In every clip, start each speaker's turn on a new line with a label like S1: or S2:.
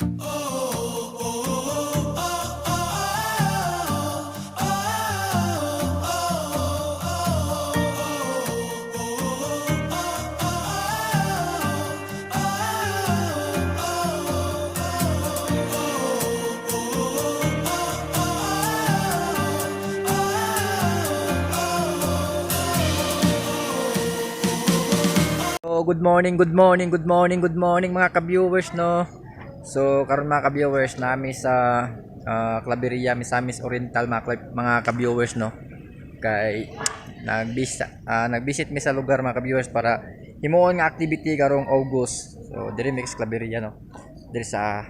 S1: So, good morning, good morning, good morning, good morning mga ka-viewers, no. So, karon mga ka-viewers nami sa Claveria, Misamis Oriental mga ka-viewers, no. Kay nag-visit mi sa lugar mga ka-viewers para himuon nga activity karong August. So, diri mix Claveria, no. Diri sa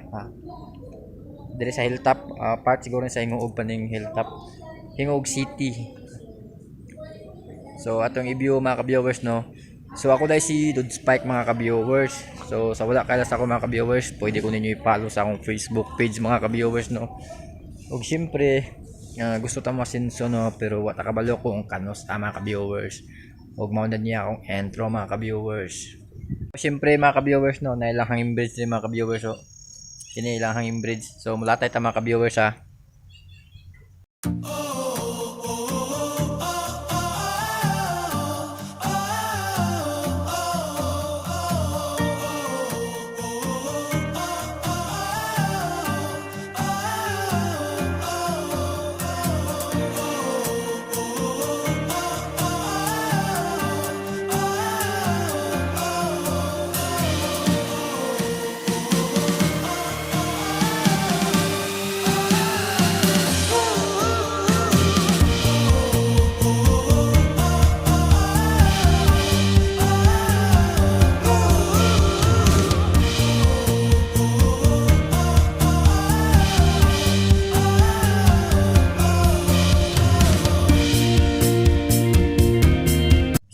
S1: Hilltop, part siguro sa Hingog paning Hilltop, Hingog City. So, atong i-view mga ka-viewers, no. So ako dahil si Dude Spike mga ka-viewers. So sa wala kaya sa ako mga ka-viewers, pwede ko ninyo i-follow sa akong Facebook page mga ka-viewers, no. Ug syempre, gusto ta masinso, no, pero wala kabalo ko ang kanos mga ka-viewers. Ug mao na niya akong intro mga ka-viewers. Syempre mga ka-viewers, no, na ilang hanging bridge ni mga ka-viewers, so kini ilang hanging bridge. So mulatay ta mga ka-viewers, ha.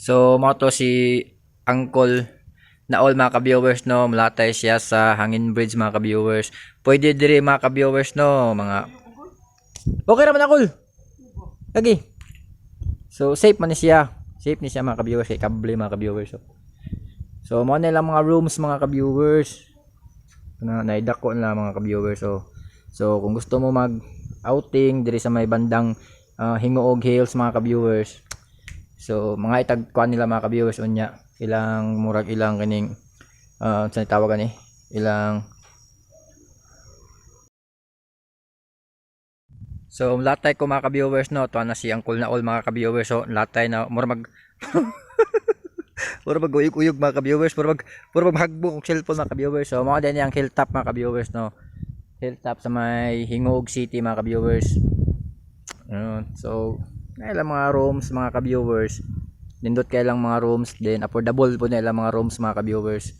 S1: So, mo to si Uncle na all mga ka-viewers, no, malatay siya sa hangin bridge mga ka-viewers. Pwede diri mga ka-viewers, no, mga okay raman Uncle. Lagi. So, safe man ni siya. Safe ni siya mga ka-viewers, kay kable mga ka-viewers. So mo na lang mga rooms mga ka-viewers. Naidako na mga ka-viewers. So kung gusto mo mag outing diri sa may bandang Hingoog Hills mga ka-viewers. So mga itagkuan nila mga ka-viewers unya, ilang murag ilang kining sa tawagan ilang. So latay ko mga ka-viewers, no, to na si Uncle na all mga ka-viewers. So latay na murag puro mag-uyog-uyog mga ka-viewers, puro maghagbong og cellphone mga ka-viewers. So mga din yang Hilltop mga ka-viewers, no. Hilltop sa may Hingog City mga ka-viewers. So ilang mga rooms mga ka-viewers, nindot kay lang mga rooms, then affordable po na ilang mga rooms mga ka-viewers.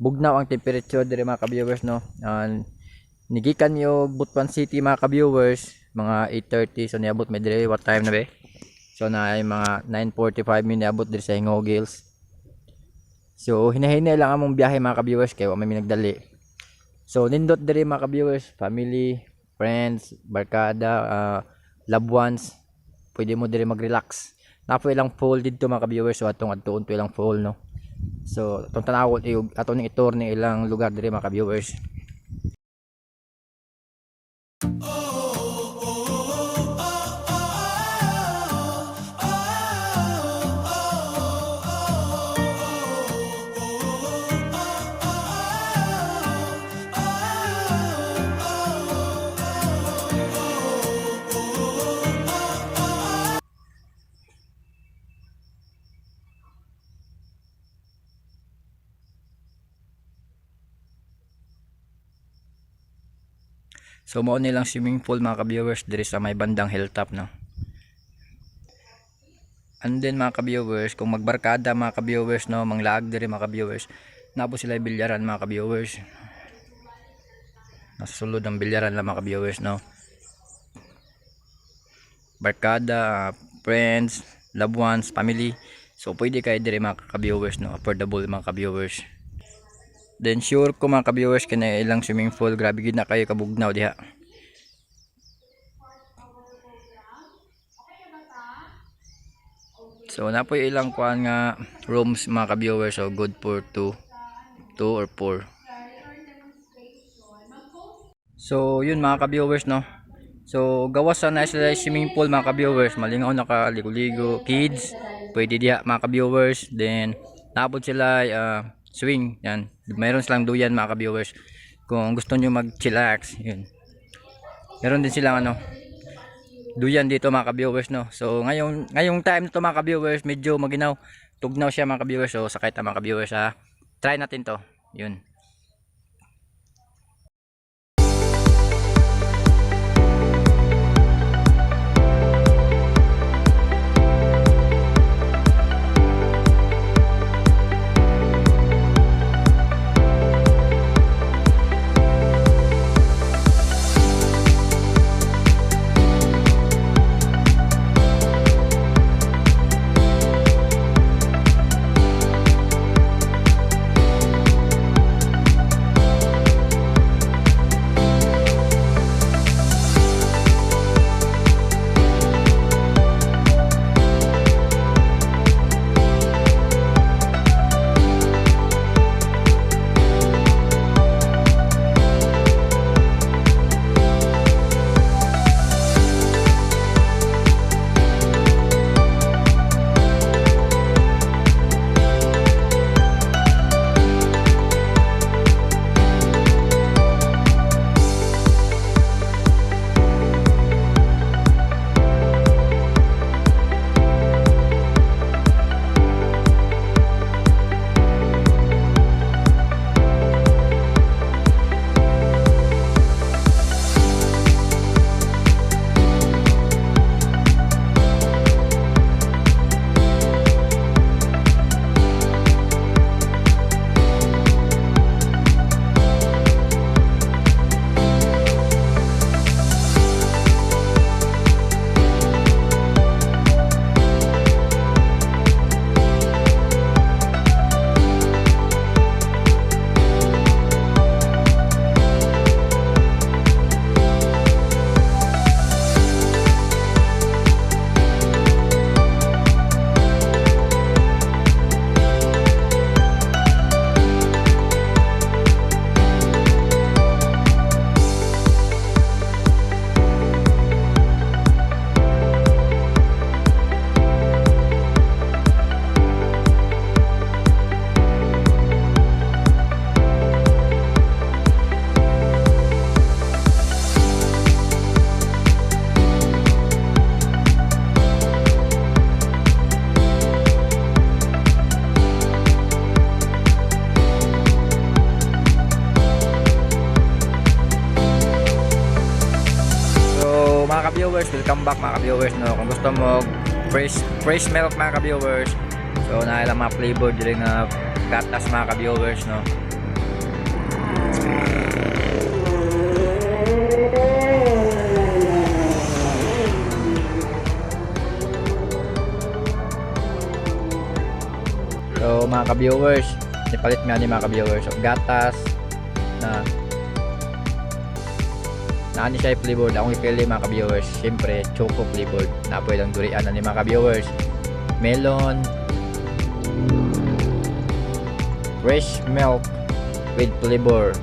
S1: Bugnaw ang temperature dire mga ka-viewers, no. Nigikan yo Butuan City mga ka-viewers mga 8:30, so niabot may dire what time na be, so na ay mga 9:45 mi niabot dire sa Hingog Hills. So hinahinay lang among biyahe mga ka-viewers kay wa may nagdali. So nindot dire mga ka-viewers, family, friends, barkada, loved ones, pwede mo dire mag-relax. Napo ilang pool dito mga ka-viewers, so atong adtuon to ilang pool, no. So atong tanawon aton ning i-tour ni ilang lugar dire mga ka-viewers. So mao nilang swimming pool mga ka-viewers diri sa may bandang Hilltop, no. And then mga ka-viewers, kung magbarkada mga ka-viewers, no, manglaag diri mga ka-viewers, nabo sila bilyaran mga ka-viewers. Nasa sulod ang bilyaran lang mga ka-viewers, no. Barkada, friends, loved ones, family. So pwede kayo diri mga ka-viewers, no, affordable mga ka-viewers. Then sure ko mga ka-viewers kina ilang swimming pool, grabe gid na kayo kabugnaw diha. So napoy ilang kuan nga rooms mga ka-viewers, so good for 2 or 4. So yun mga ka-viewers no. So gawas sa na sila swimming pool mga ka-viewers, malingaw nakaligo-ligo, kids, pwede diha mga ka-viewers. Then tapos sila swing, yan. Mayroon silang duyan mga ka-viewers. Kung gusto niyo mag-chillax, yun. Meron din silang duyan dito mga ka-viewers no. So ngayong time nito mga ka-viewers, medyo maginaw, tugnaw siya mga ka-viewers. So sakay ta mga ka-viewers ha. Try natin to. Yun. Mga ka-viewers, welcome back mga ka-viewers no. Kung gusto mo fresh milk mga ka-viewers, so nailang mga flavor dili nga gatas mga ka-viewers no. So mga ka-viewers, ipalit nga ni mga ka-viewers of gatas na ano siya flavored. Akong ipili mga ka-viewers, syempre choco flavored, na pwedeng durian na ni mga ka-viewers, melon, fresh milk with flavor.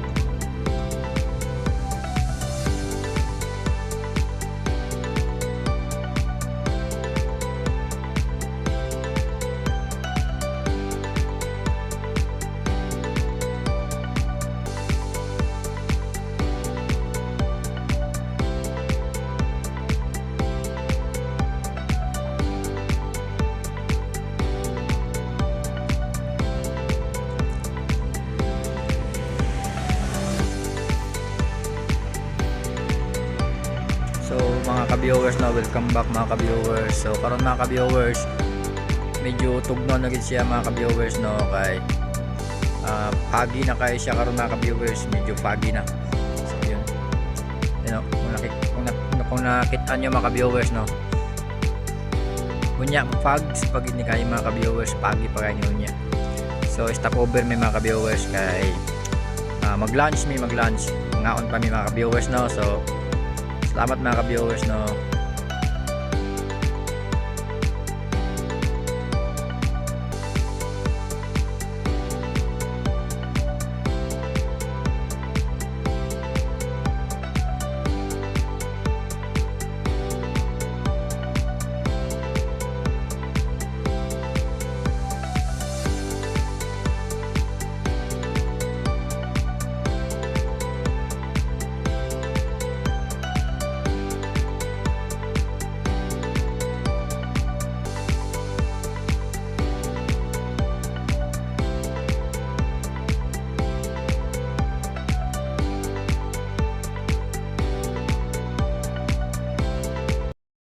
S1: So mga ka-viewers na, welcome back mga ka-viewers. So karon mga ka-viewers, medyo tugnaw na gid siya mga ka-viewers no, kay pagi na kayo siya karon mga ka-viewers, medyo pagi na. So yun, you know, kung nakita nyo mga ka-viewers no, kunya pags pag hindi kayo mga ka-viewers, pagi pa kayo niya. So stop over may mga ka-viewers kay mag-lunch ngaon pa may mga ka-viewers no. So salamat mga ka-viewers no.